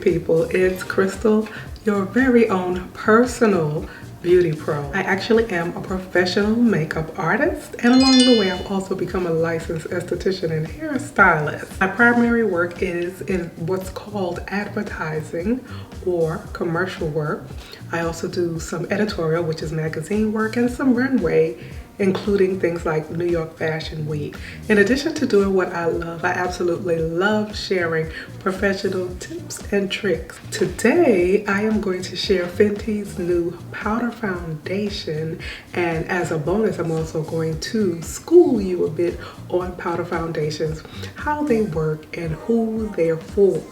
people, it's Crystal, your very own personal beauty pro. I actually am a professional makeup artist, and along the way I've also become a licensed esthetician and hairstylist. My primary work is in what's called advertising or commercial work. I also do some editorial, which is magazine work, and some runway, including things like New York Fashion Week. In addition to doing what I love, I absolutely love sharing professional tips and tricks. Today, I am going to share Fenty's new powder foundation, and as a bonus, I'm also going to school you a bit on powder foundations, how they work, and who they're for.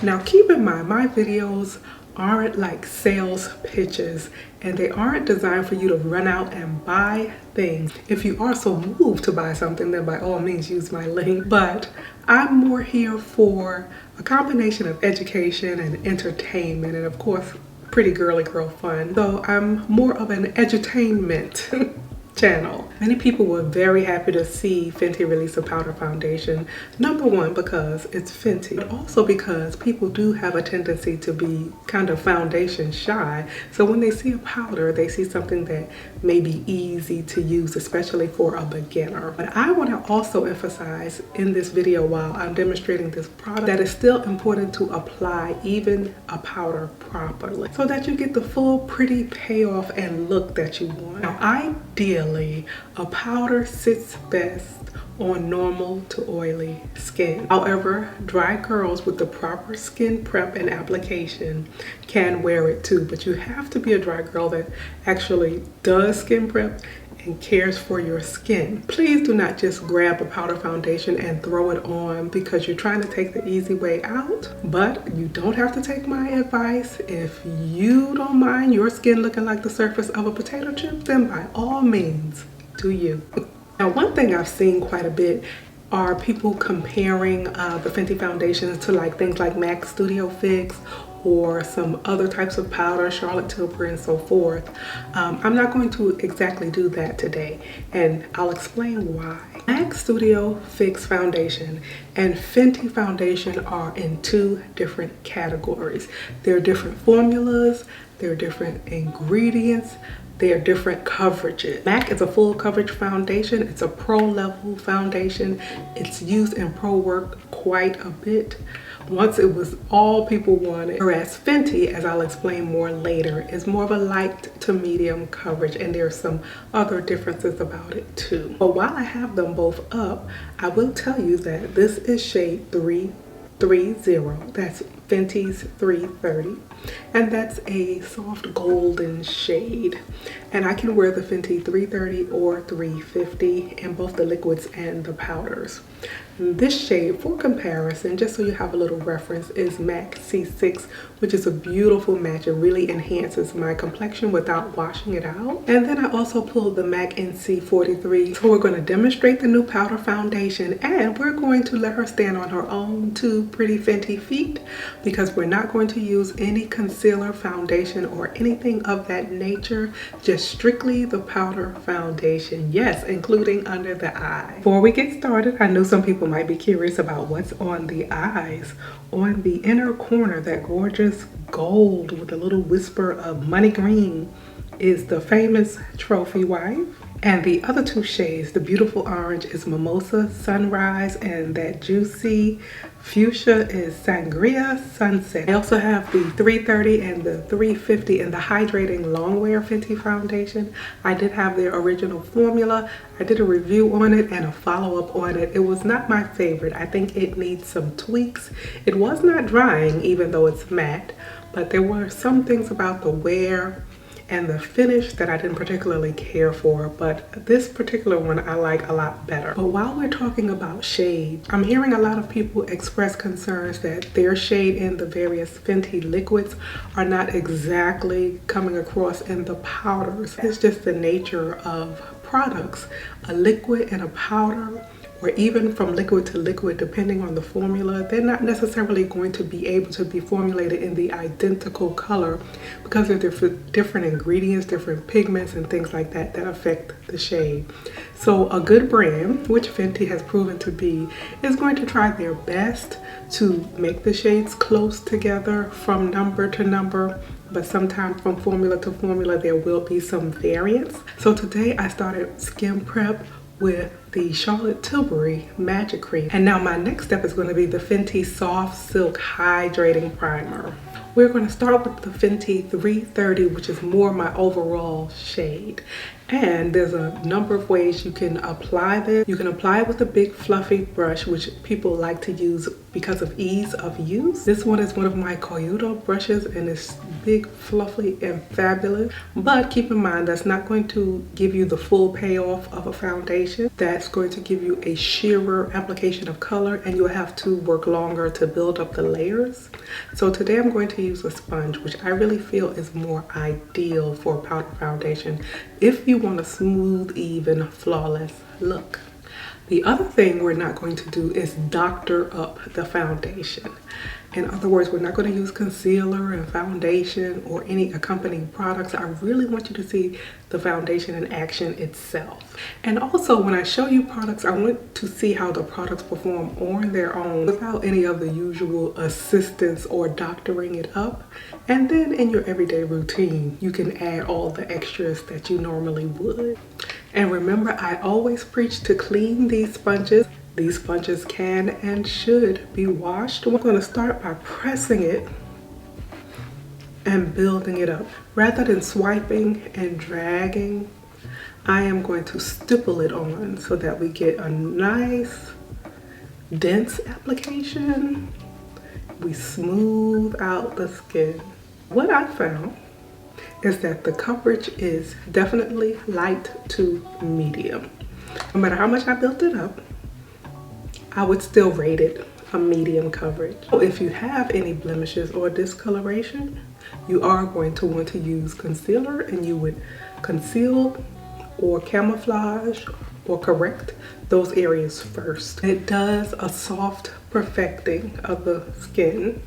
Now, keep in mind, my videos aren't like sales pitches, and they aren't designed for you to run out and buy things. If you are so moved to buy something, then by all means use my link. But I'm more here for a combination of education and entertainment, and of course pretty girly girl fun. So I'm more of an edutainment channel. Many people were very happy to see Fenty release a powder foundation. Number one, because it's Fenty, but also because people do have a tendency to be kind of foundation shy. So when they see a powder, they see something that may be easy to use, especially for a beginner. But I want to also emphasize in this video, while I'm demonstrating this product, that it's still important to apply even a powder properly so that you get the full pretty payoff and look that you want. Now, ideally, a powder sits best on normal to oily skin. However, dry girls with the proper skin prep and application can wear it too, but you have to be a dry girl that actually does skin prep and cares for your skin. Please do not just grab a powder foundation and throw it on because you're trying to take the easy way out. But you don't have to take my advice. If you don't mind your skin looking like the surface of a potato chip, then by all means, do you. Now, one thing I've seen quite a bit are people comparing the Fenty foundations to like things like MAC Studio Fix or some other types of powder, Charlotte Tilbury and so forth. I'm not going to exactly do that today, and I'll explain why. MAC Studio Fix foundation and Fenty foundation are in two different categories. They're different formulas, they're different ingredients, they are different coverages. MAC is a full coverage foundation. It's a pro level foundation. It's used in pro work quite a bit. Once it was all people wanted. Whereas Fenty, as I'll explain more later, is more of a light to medium coverage, and there's some other differences about it too. But while I have them both up, I will tell you that this is shade 330. That's Fenty's 330, and that's a soft golden shade, and I can wear the Fenty 330 or 350 in both the liquids and the powders. This shade, for comparison, just so you have a little reference, is MAC C6, which is a beautiful match. It really enhances my complexion without washing it out. And then I also pulled the MAC NC43. So we're going to demonstrate the new powder foundation, and we're going to let her stand on her own two pretty Fenty feet, because we're not going to use any concealer, foundation, or anything of that nature. Just strictly the powder foundation. Yes, including under the eye. Before we get started, I know some people might be curious about what's on the eyes. On the inner corner, that gorgeous gold with a little whisper of money green, is the famous Trophy Wife. And the other two shades, the beautiful orange is Mimosa Sunrise, and that juicy fuchsia is Sangria Sunset. I also have the 330 and the 350 in the hydrating Longwear Fenty foundation. I did have their original formula. I did a review on it and a follow-up on it. It was not my favorite. I think it needs some tweaks. It was not drying, even though it's matte, but there were some things about the wear and the finish that I didn't particularly care for, but this particular one I like a lot better. But while we're talking about shade, I'm hearing a lot of people express concerns that their shade in the various Fenty liquids are not exactly coming across in the powders. It's just the nature of products. A liquid and a powder or even from liquid to liquid, depending on the formula, they're not necessarily going to be able to be formulated in the identical color because there are different ingredients, different pigments and things like that that affect the shade. So a good brand, which Fenty has proven to be, is going to try their best to make the shades close together from number to number, but sometimes from formula to formula there will be some variance. So today I started skin prep with the Charlotte Tilbury Magic Cream, and now my next step is going to be the Fenty Soft Silk Hydrating Primer. We're going to start with the Fenty 330, which is more my overall shade. And there's a number of ways you can apply this. You can apply it with a big fluffy brush, which people like to use because of ease of use. This one is one of my Coyuto brushes and it's big, fluffy, and fabulous. But keep in mind, that's not going to give you the full payoff of a foundation. That's going to give you a sheerer application of color, and you'll have to work longer to build up the layers. So today I'm going to use a sponge, which I really feel is more ideal for a powder foundation if you want a smooth, even, flawless look. The other thing we're not going to do is doctor up the foundation. In other words, we're not going to use concealer and foundation or any accompanying products. I really want you to see the foundation in action itself. And also, when I show you products, I want to see how the products perform on their own without any of the usual assistance or doctoring it up. And then in your everyday routine, you can add all the extras that you normally would. And remember, I always preach to clean these sponges. These sponges can and should be washed. We're going to start by pressing it and building it up. Rather than swiping and dragging, I am going to stipple it on so that we get a nice dense application. We smooth out the skin. What I found is that the coverage is definitely light to medium. No matter how much I built it up, I would still rate it a medium coverage. So if you have any blemishes or discoloration, you are going to want to use concealer, and you would conceal or camouflage or correct those areas first. It does a soft perfecting of the skin.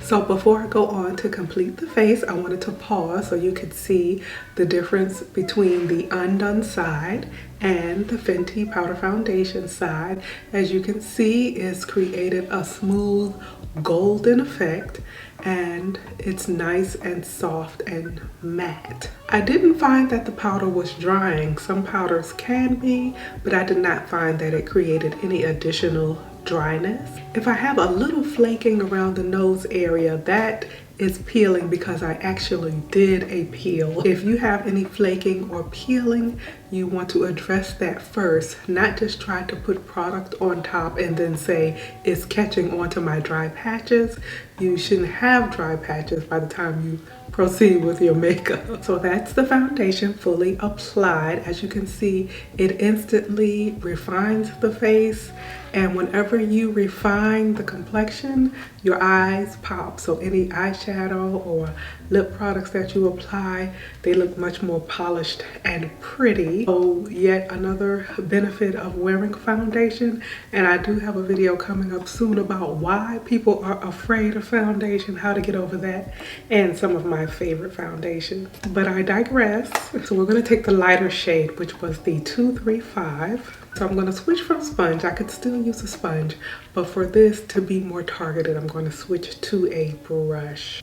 So before I go on to complete the face, I wanted to pause so you could see the difference between the undone side and the Fenty powder foundation side. As you can see, it's created a smooth golden effect, and it's nice and soft and matte. I didn't find that the powder was drying. Some powders can be, but I did not find that it created any additional dryness. If I have a little flaking around the nose area, that is peeling because I actually did a peel. If you have any flaking or peeling, you want to address that first, not just try to put product on top and then say it's catching onto my dry patches. You shouldn't have dry patches by the time you proceed with your makeup. So that's the foundation fully applied. As you can see, it instantly refines the face, and whenever you refine the complexion, your eyes pop. So any eyeshadow or lip products that you apply, they look much more polished and pretty. So yet another benefit of wearing foundation, and I do have a video coming up soon about why people are afraid of foundation, how to get over that, and some of my favorite foundation. But I digress. So we're going to take the lighter shade, which was the 235. So I'm going to switch from sponge. I could still use a sponge, but for this to be more targeted, I'm going to switch to a brush.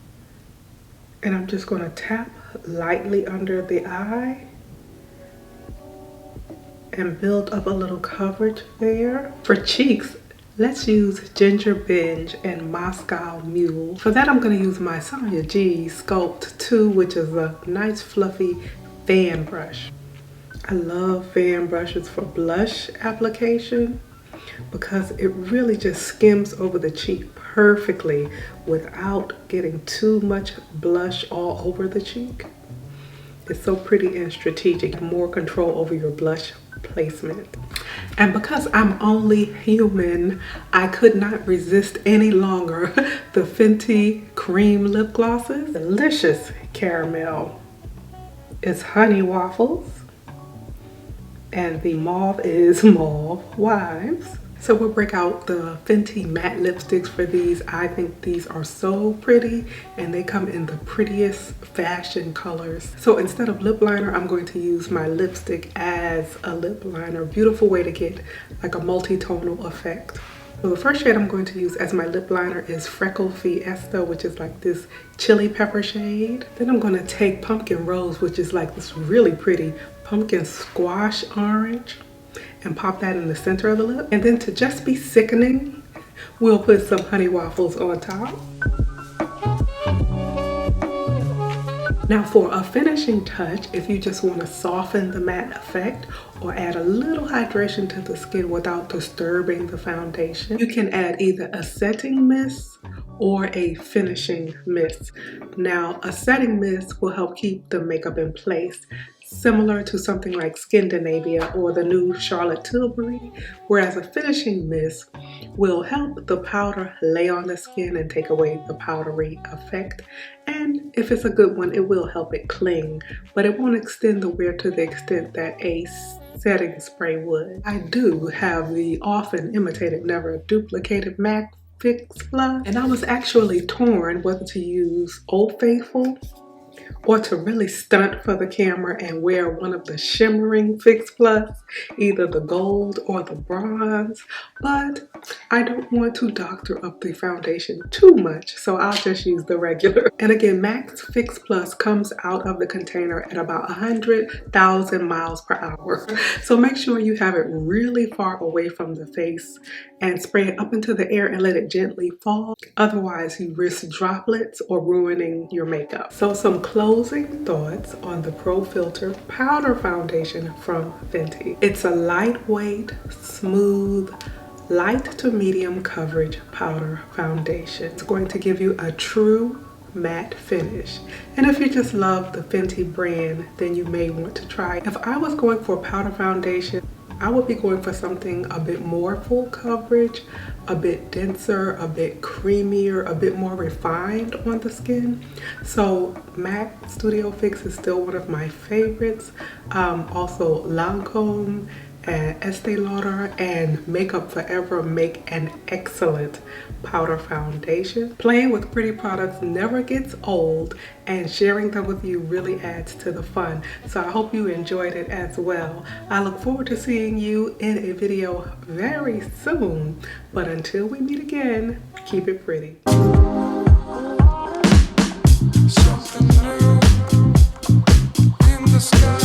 And I'm just going to tap lightly under the eye and build up a little coverage there. For cheeks, let's use Ginger Binge and Moscow Mule. For that, I'm going to use my Sonia G Sculpt 2, which is a nice fluffy fan brush. I love fan brushes for blush application because it really just skims over the cheek perfectly without getting too much blush all over the cheek. It's so pretty and strategic, more control over your blush placement. And because I'm only human, I could not resist any longer the Fenty cream lip glosses. Delicious caramel. It's honey waffles. And the mauve is Mauve Wives. So we'll break out the Fenty matte lipsticks for these. I think these are so pretty and they come in the prettiest fashion colors. So instead of lip liner, I'm going to use my lipstick as a lip liner. Beautiful way to get like a multi-tonal effect. So the first shade I'm going to use as my lip liner is Freckle Fiesta, which is like this chili pepper shade. Then I'm going to take Pumpkin Rose, which is like this really pretty pumpkin squash orange, and pop that in the center of the lip. And then to just be sickening, we'll put some honey waffles on top. Now for a finishing touch, if you just want to soften the matte effect or add a little hydration to the skin without disturbing the foundation, you can add either a setting mist or a finishing mist. Now a setting mist will help keep the makeup in place, similar to something like Skindinavia or the new Charlotte Tilbury, whereas a finishing mist will help the powder lay on the skin and take away the powdery effect. And if it's a good one, it will help it cling, but it won't extend the wear to the extent that a setting spray would. I do have the often imitated, never duplicated MAC Fix Plus, and I was actually torn whether to use Old Faithful or to really stunt for the camera and wear one of the shimmering Fix Plus, either the gold or the bronze, but I don't want to doctor up the foundation too much, so I'll just use the regular. And again, MAC Fix Plus comes out of the container at about 100,000 miles per hour, so make sure you have it really far away from the face and spray it up into the air and let it gently fall. Otherwise, you risk droplets or ruining your makeup. So some closing thoughts on the Pro Filt'r Powder Foundation from Fenty. It's a lightweight, smooth, light to medium coverage powder foundation. It's going to give you a true matte finish. And if you just love the Fenty brand, then you may want to try it. If I was going for a powder foundation, I would be going for something a bit more full coverage, a bit denser, a bit creamier, a bit more refined on the skin. So MAC Studio Fix is still one of my favorites. Also Lancome and Estee Lauder and Makeup Forever make an excellent powder foundation. Playing with pretty products never gets old, and sharing them with you really adds to the fun. So I hope you enjoyed it as well. I look forward to seeing you in a video very soon. But until we meet again, keep it pretty. Something new in the sky.